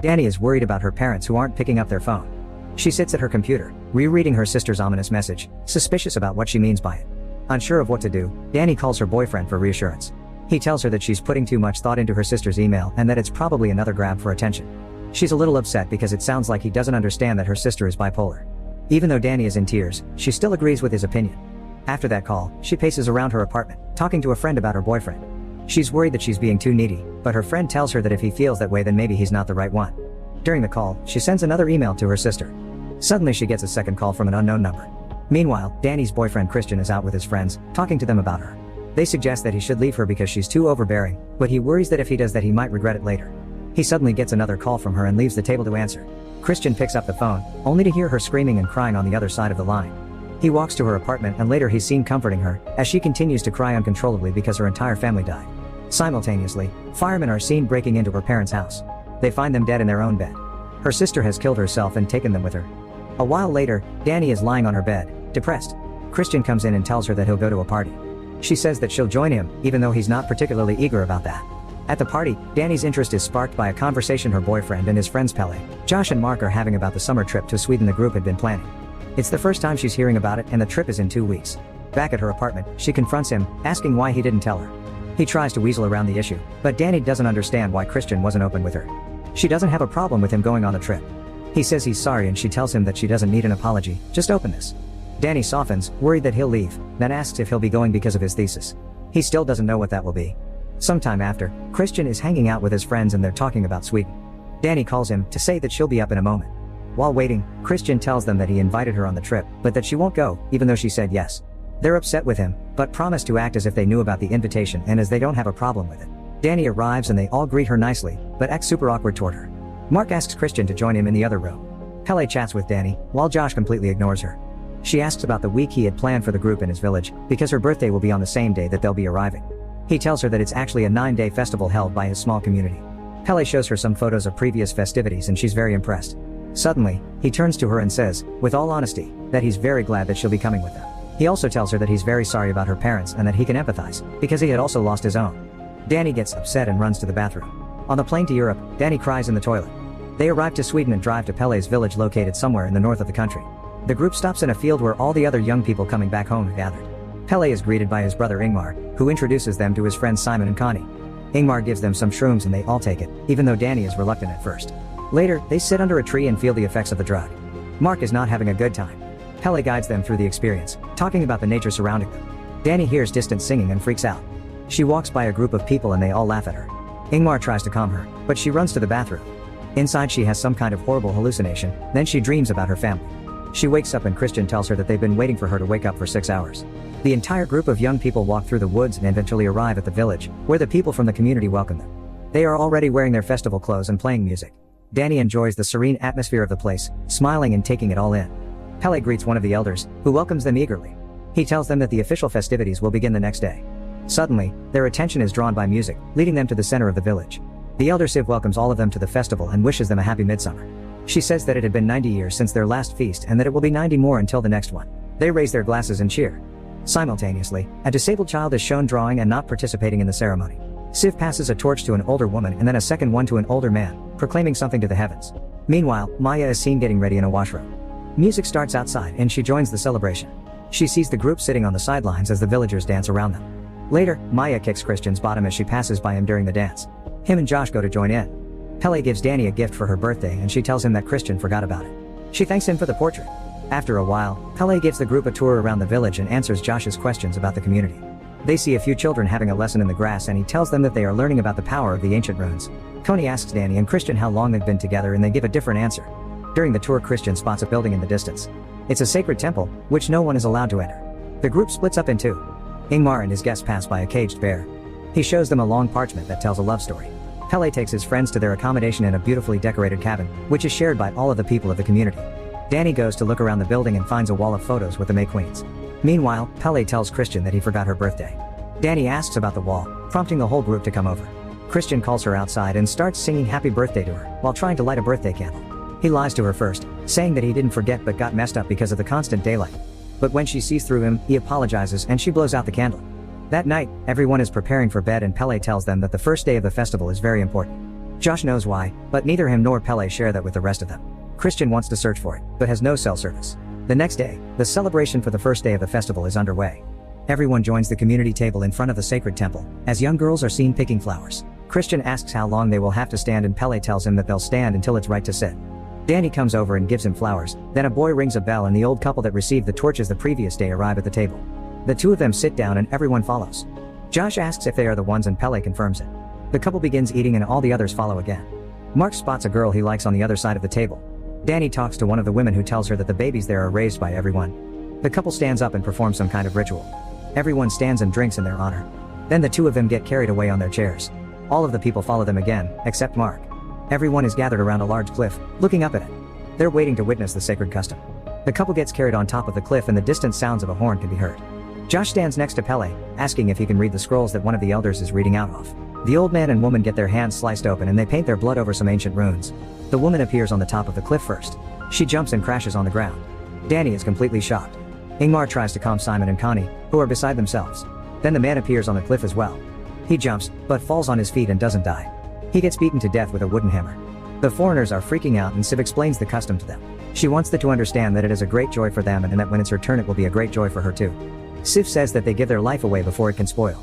Danny is worried about her parents who aren't picking up their phone. She sits at her computer, rereading her sister's ominous message, suspicious about what she means by it. Unsure of what to do, Danny calls her boyfriend for reassurance. He tells her that she's putting too much thought into her sister's email and that it's probably another grab for attention. She's a little upset because it sounds like he doesn't understand that her sister is bipolar. Even though Danny is in tears, she still agrees with his opinion. After that call, she paces around her apartment, talking to a friend about her boyfriend. She's worried that she's being too needy, but her friend tells her that if he feels that way then maybe he's not the right one. During the call, she sends another email to her sister. Suddenly she gets a second call from an unknown number. Meanwhile, Danny's boyfriend Christian is out with his friends, talking to them about her. They suggest that he should leave her because she's too overbearing, but he worries that if he does that he might regret it later. He suddenly gets another call from her and leaves the table to answer. Christian picks up the phone, only to hear her screaming and crying on the other side of the line. He walks to her apartment and later he's seen comforting her, as she continues to cry uncontrollably because her entire family died. Simultaneously, firemen are seen breaking into her parents' house. They find them dead in their own bed. Her sister has killed herself and taken them with her. A while later, Danny is lying on her bed, depressed. Christian comes in and tells her that he'll go to a party. She says that she'll join him, even though he's not particularly eager about that. At the party, Danny's interest is sparked by a conversation her boyfriend and his friends Pelle, Josh and Mark are having about the summer trip to Sweden the group had been planning. It's the first time she's hearing about it and the trip is in 2 weeks. Back at her apartment, she confronts him, asking why he didn't tell her. He tries to weasel around the issue, but Danny doesn't understand why Christian wasn't open with her. She doesn't have a problem with him going on the trip. He says he's sorry and she tells him that she doesn't need an apology, just openness. Danny softens, worried that he'll leave, then asks if he'll be going because of his thesis. He still doesn't know what that will be. Sometime after, Christian is hanging out with his friends and they're talking about Sweden. Danny calls him to say that she'll be up in a moment. While waiting, Christian tells them that he invited her on the trip, but that she won't go, even though she said yes. They're upset with him, but promise to act as if they knew about the invitation and as they don't have a problem with it. Danny arrives and they all greet her nicely, but act super awkward toward her. Mark asks Christian to join him in the other room. Pelle chats with Danny, while Josh completely ignores her. She asks about the week he had planned for the group in his village, because her birthday will be on the same day that they'll be arriving. He tells her that it's actually a 9-day festival held by his small community. Pelle shows her some photos of previous festivities and she's very impressed. Suddenly, he turns to her and says, with all honesty, that he's very glad that she'll be coming with them. He also tells her that he's very sorry about her parents and that he can empathize, because he had also lost his own. Danny gets upset and runs to the bathroom. On the plane to Europe, Danny cries in the toilet. They arrive to Sweden and drive to Pelle's village located somewhere in the north of the country. The group stops in a field where all the other young people coming back home have gathered. Pelle is greeted by his brother Ingmar, who introduces them to his friends Simon and Connie. Ingmar gives them some shrooms and they all take it, even though Danny is reluctant at first. Later, they sit under a tree and feel the effects of the drug. Mark is not having a good time. Pelle guides them through the experience, talking about the nature surrounding them. Danny hears distant singing and freaks out. She walks by a group of people and they all laugh at her. Ingmar tries to calm her, but she runs to the bathroom. Inside she has some kind of horrible hallucination, then she dreams about her family. She wakes up and Christian tells her that they've been waiting for her to wake up for 6 hours. The entire group of young people walk through the woods and eventually arrive at the village, where the people from the community welcome them. They are already wearing their festival clothes and playing music. Danny enjoys the serene atmosphere of the place, smiling and taking it all in. Pelle greets one of the elders, who welcomes them eagerly. He tells them that the official festivities will begin the next day. Suddenly, their attention is drawn by music, leading them to the center of the village. The elder Siv welcomes all of them to the festival and wishes them a happy midsummer. She says that it had been 90 years since their last feast and that it will be 90 more until the next one. They raise their glasses and cheer. Simultaneously, a disabled child is shown drawing and not participating in the ceremony. Siv passes a torch to an older woman and then a second one to an older man, proclaiming something to the heavens. Meanwhile, Maya is seen getting ready in a washroom. Music starts outside and she joins the celebration. She sees the group sitting on the sidelines as the villagers dance around them. Later, Maya kicks Christian's bottom as she passes by him during the dance. Him and Josh go to join in. Pelle gives Danny a gift for her birthday and she tells him that Christian forgot about it. She thanks him for the portrait. After a while, Pelle gives the group a tour around the village and answers Josh's questions about the community. They see a few children having a lesson in the grass and he tells them that they are learning about the power of the ancient runes. Connie asks Danny and Christian how long they've been together and they give a different answer. During the tour, Christian spots a building in the distance. It's a sacred temple, which no one is allowed to enter. The group splits up in two. Ingmar and his guests pass by a caged bear. He shows them a long parchment that tells a love story. Pelle takes his friends to their accommodation in a beautifully decorated cabin, which is shared by all of the people of the community. Danny goes to look around the building and finds a wall of photos with the May Queens. Meanwhile, Pelle tells Christian that he forgot her birthday. Danny asks about the wall, prompting the whole group to come over. Christian calls her outside and starts singing happy birthday to her, while trying to light a birthday candle. He lies to her first, saying that he didn't forget but got messed up because of the constant daylight. But when she sees through him, he apologizes and she blows out the candle. That night, everyone is preparing for bed and Pelle tells them that the first day of the festival is very important. Josh knows why, but neither him nor Pele share that with the rest of them. Christian wants to search for it, but has no cell service. The next day, the celebration for the first day of the festival is underway. Everyone joins the community table in front of the sacred temple, as young girls are seen picking flowers. Christian asks how long they will have to stand and Pele tells him that they'll stand until it's right to sit. Danny comes over and gives him flowers, then a boy rings a bell and the old couple that received the torches the previous day arrive at the table. The two of them sit down and everyone follows. Josh asks if they are the ones and Pele confirms it. The couple begins eating and all the others follow again. Mark spots a girl he likes on the other side of the table. Danny talks to one of the women who tells her that the babies there are raised by everyone. The couple stands up and performs some kind of ritual. Everyone stands and drinks in their honor. Then the two of them get carried away on their chairs. All of the people follow them again, except Mark. Everyone is gathered around a large cliff, looking up at it. They're waiting to witness the sacred custom. The couple gets carried on top of the cliff and the distant sounds of a horn can be heard. Josh stands next to Pele, asking if he can read the scrolls that one of the elders is reading out of. The old man and woman get their hands sliced open and they paint their blood over some ancient runes. The woman appears on the top of the cliff first. She jumps and crashes on the ground. Danny is completely shocked. Ingmar tries to calm Simon and Connie, who are beside themselves. Then the man appears on the cliff as well. He jumps, but falls on his feet and doesn't die. He gets beaten to death with a wooden hammer. The foreigners are freaking out and Siv explains the custom to them. She wants them to understand that it is a great joy for them and that when it's her turn it will be a great joy for her too. Siv says that they give their life away before it can spoil.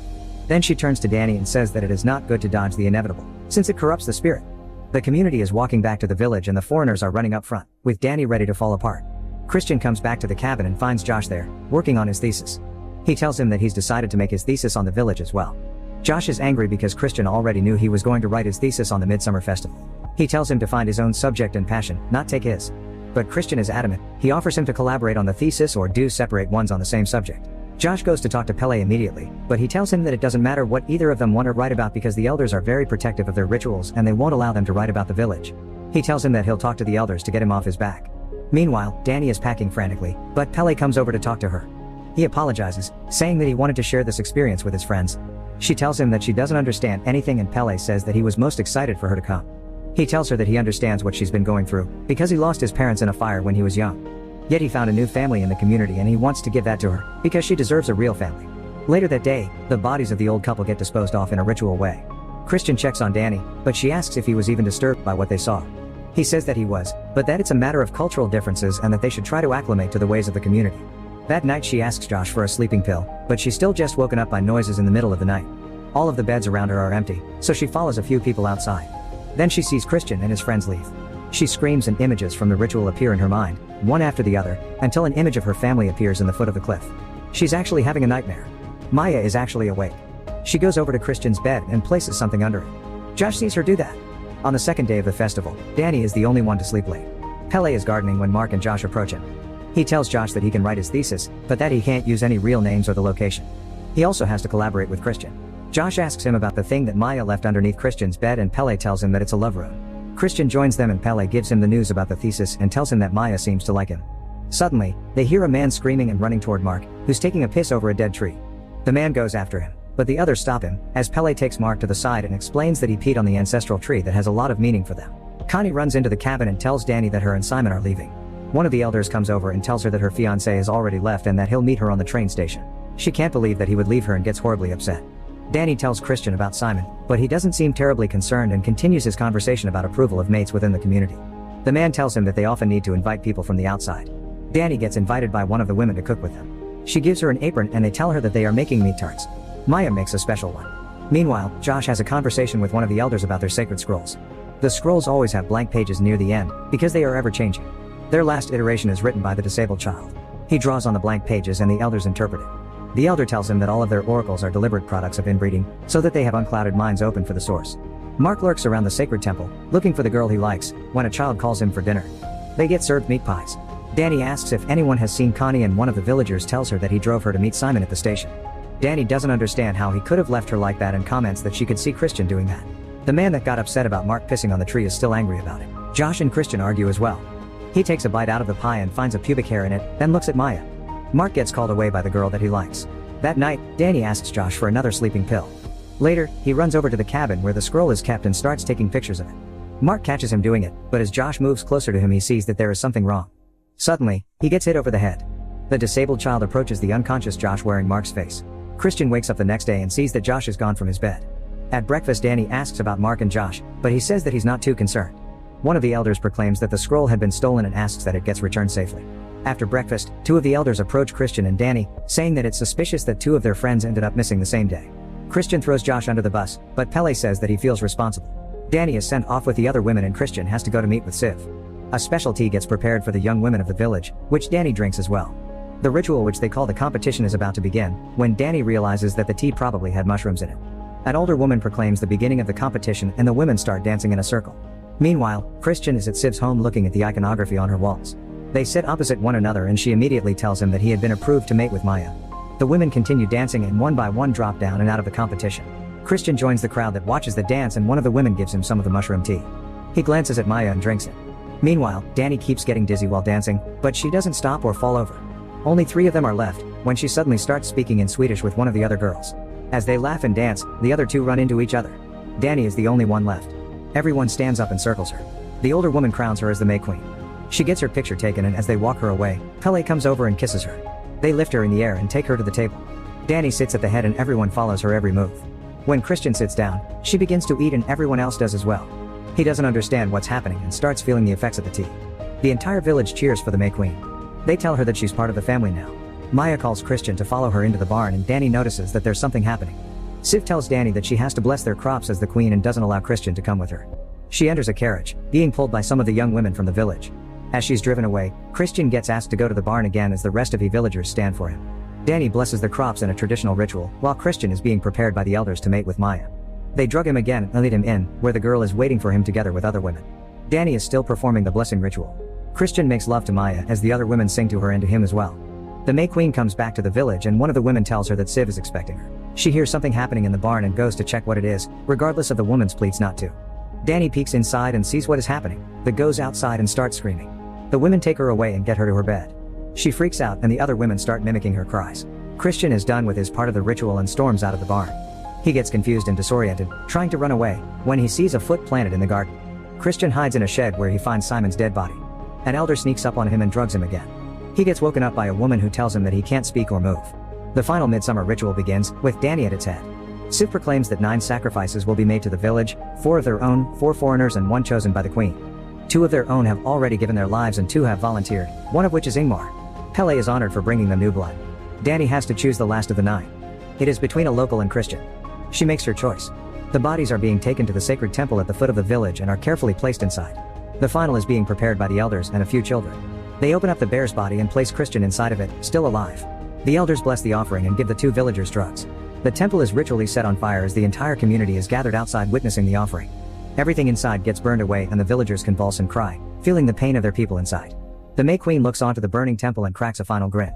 Then she turns to Danny and says that it is not good to dodge the inevitable, since it corrupts the spirit. The community is walking back to the village and the foreigners are running up front, with Danny ready to fall apart. Christian comes back to the cabin and finds Josh there, working on his thesis. He tells him that he's decided to make his thesis on the village as well. Josh is angry because Christian already knew he was going to write his thesis on the Midsommar festival. He tells him to find his own subject and passion, not take his. But Christian is adamant. He offers him to collaborate on the thesis or do separate ones on the same subject. Josh goes to talk to Pele immediately, but he tells him that it doesn't matter what either of them want to write about because the elders are very protective of their rituals and they won't allow them to write about the village. He tells him that he'll talk to the elders to get him off his back. Meanwhile, Danny is packing frantically, but Pele comes over to talk to her. He apologizes, saying that he wanted to share this experience with his friends. She tells him that she doesn't understand anything and Pele says that he was most excited for her to come. He tells her that he understands what she's been going through, because he lost his parents in a fire when he was young. Yet he found a new family in the community and he wants to give that to her, because she deserves a real family. Later that day, the bodies of the old couple get disposed off in a ritual way. Christian checks on Danny, but she asks if he was even disturbed by what they saw. He says that he was, but that it's a matter of cultural differences and that they should try to acclimate to the ways of the community. That night she asks Josh for a sleeping pill, but she's still just woken up by noises in the middle of the night. All of the beds around her are empty, so she follows a few people outside. Then she sees Christian and his friends leave. She screams and images from the ritual appear in her mind, one after the other, until an image of her family appears in the foot of the cliff. She's actually having a nightmare. Maya is actually awake. She goes over to Christian's bed and places something under it. Josh sees her do that. On the second day of the festival, Danny is the only one to sleep late. Pele is gardening when Mark and Josh approach him. He tells Josh that he can write his thesis, but that he can't use any real names or the location. He also has to collaborate with Christian. Josh asks him about the thing that Maya left underneath Christian's bed and Pele tells him that it's a love rune. Christian joins them and Pele gives him the news about the thesis and tells him that Maya seems to like him. Suddenly, they hear a man screaming and running toward Mark, who's taking a piss over a dead tree. The man goes after him, but the others stop him, as Pele takes Mark to the side and explains that he peed on the ancestral tree that has a lot of meaning for them. Connie runs into the cabin and tells Danny that her and Simon are leaving. One of the elders comes over and tells her that her fiancé has already left and that he'll meet her on the train station. She can't believe that he would leave her and gets horribly upset. Danny tells Christian about Simon, but he doesn't seem terribly concerned and continues his conversation about approval of mates within the community. The man tells him that they often need to invite people from the outside. Danny gets invited by one of the women to cook with them. She gives her an apron and they tell her that they are making meat tarts. Maya makes a special one. Meanwhile, Josh has a conversation with one of the elders about their sacred scrolls. The scrolls always have blank pages near the end, because they are ever changing. Their last iteration is written by the disabled child. He draws on the blank pages and the elders interpret it. The elder tells him that all of their oracles are deliberate products of inbreeding, so that they have unclouded minds open for the source. Mark lurks around the sacred temple, looking for the girl he likes, when a child calls him for dinner. They get served meat pies. Danny asks if anyone has seen Connie and one of the villagers tells her that he drove her to meet Simon at the station. Danny doesn't understand how he could have left her like that and comments that she could see Christian doing that. The man that got upset about Mark pissing on the tree is still angry about it. Josh and Christian argue as well. He takes a bite out of the pie and finds a pubic hair in it, then looks at Maya. Mark gets called away by the girl that he likes. That night, Danny asks Josh for another sleeping pill. Later, he runs over to the cabin where the scroll is kept and starts taking pictures of it. Mark catches him doing it, but as Josh moves closer to him he sees that there is something wrong. Suddenly, he gets hit over the head. The disabled child approaches the unconscious Josh wearing Mark's face. Christian wakes up the next day and sees that Josh is gone from his bed. At breakfast, Danny asks about Mark and Josh, but he says that he's not too concerned. One of the elders proclaims that the scroll had been stolen and asks that it gets returned safely. After breakfast, two of the elders approach Christian and Danny, saying that it's suspicious that two of their friends ended up missing the same day. Christian throws Josh under the bus, but Pele says that he feels responsible. Danny is sent off with the other women and Christian has to go to meet with Siv. A special tea gets prepared for the young women of the village, which Danny drinks as well. The ritual, which they call the competition, is about to begin, when Danny realizes that the tea probably had mushrooms in it. An older woman proclaims the beginning of the competition and the women start dancing in a circle. Meanwhile, Christian is at Siv's home looking at the iconography on her walls. They sit opposite one another and she immediately tells him that he had been approved to mate with Maya. The women continue dancing and one by one drop down and out of the competition. Christian joins the crowd that watches the dance and one of the women gives him some of the mushroom tea. He glances at Maya and drinks it. Meanwhile, Danny keeps getting dizzy while dancing, but she doesn't stop or fall over. Only 3 of them are left, when she suddenly starts speaking in Swedish with one of the other girls. As they laugh and dance, the other 2 run into each other. Danny is the only one left. Everyone stands up and circles her. The older woman crowns her as the May Queen. She gets her picture taken and as they walk her away, Pele comes over and kisses her. They lift her in the air and take her to the table. Danny sits at the head and everyone follows her every move. When Christian sits down, she begins to eat and everyone else does as well. He doesn't understand what's happening and starts feeling the effects of the tea. The entire village cheers for the May Queen. They tell her that she's part of the family now. Maya calls Christian to follow her into the barn and Danny notices that there's something happening. Siv tells Danny that she has to bless their crops as the queen and doesn't allow Christian to come with her. She enters a carriage, being pulled by some of the young women from the village. As she's driven away, Christian gets asked to go to the barn again as the rest of the villagers stand for him. Danny blesses the crops in a traditional ritual, while Christian is being prepared by the elders to mate with Maya. They drug him again and lead him in, where the girl is waiting for him together with other women. Danny is still performing the blessing ritual. Christian makes love to Maya as the other women sing to her and to him as well. The May Queen comes back to the village and one of the women tells her that Siv is expecting her. She hears something happening in the barn and goes to check what it is, regardless of the woman's pleas not to. Danny peeks inside and sees what is happening, but goes outside and starts screaming. The women take her away and get her to her bed. She freaks out and the other women start mimicking her cries. Christian is done with his part of the ritual and storms out of the barn. He gets confused and disoriented, trying to run away, when he sees a foot planted in the garden. Christian hides in a shed where he finds Simon's dead body. An elder sneaks up on him and drugs him again. He gets woken up by a woman who tells him that he can't speak or move. The final Midsommar ritual begins, with Danny at its head. Siv proclaims that 9 sacrifices will be made to the village, 4 of their own, 4 foreigners and 1 chosen by the queen. 2 of their own have already given their lives and 2 have volunteered, one of which is Ingmar. Pele is honored for bringing them new blood. Danny has to choose the last of the 9. It is between a local and Christian. She makes her choice. The bodies are being taken to the sacred temple at the foot of the village and are carefully placed inside. The final is being prepared by the elders and a few children. They open up the bear's body and place Christian inside of it, still alive. The elders bless the offering and give the 2 villagers drugs. The temple is ritually set on fire as the entire community is gathered outside witnessing the offering. Everything inside gets burned away and the villagers convulse and cry, feeling the pain of their people inside. The May Queen looks onto the burning temple and cracks a final grin.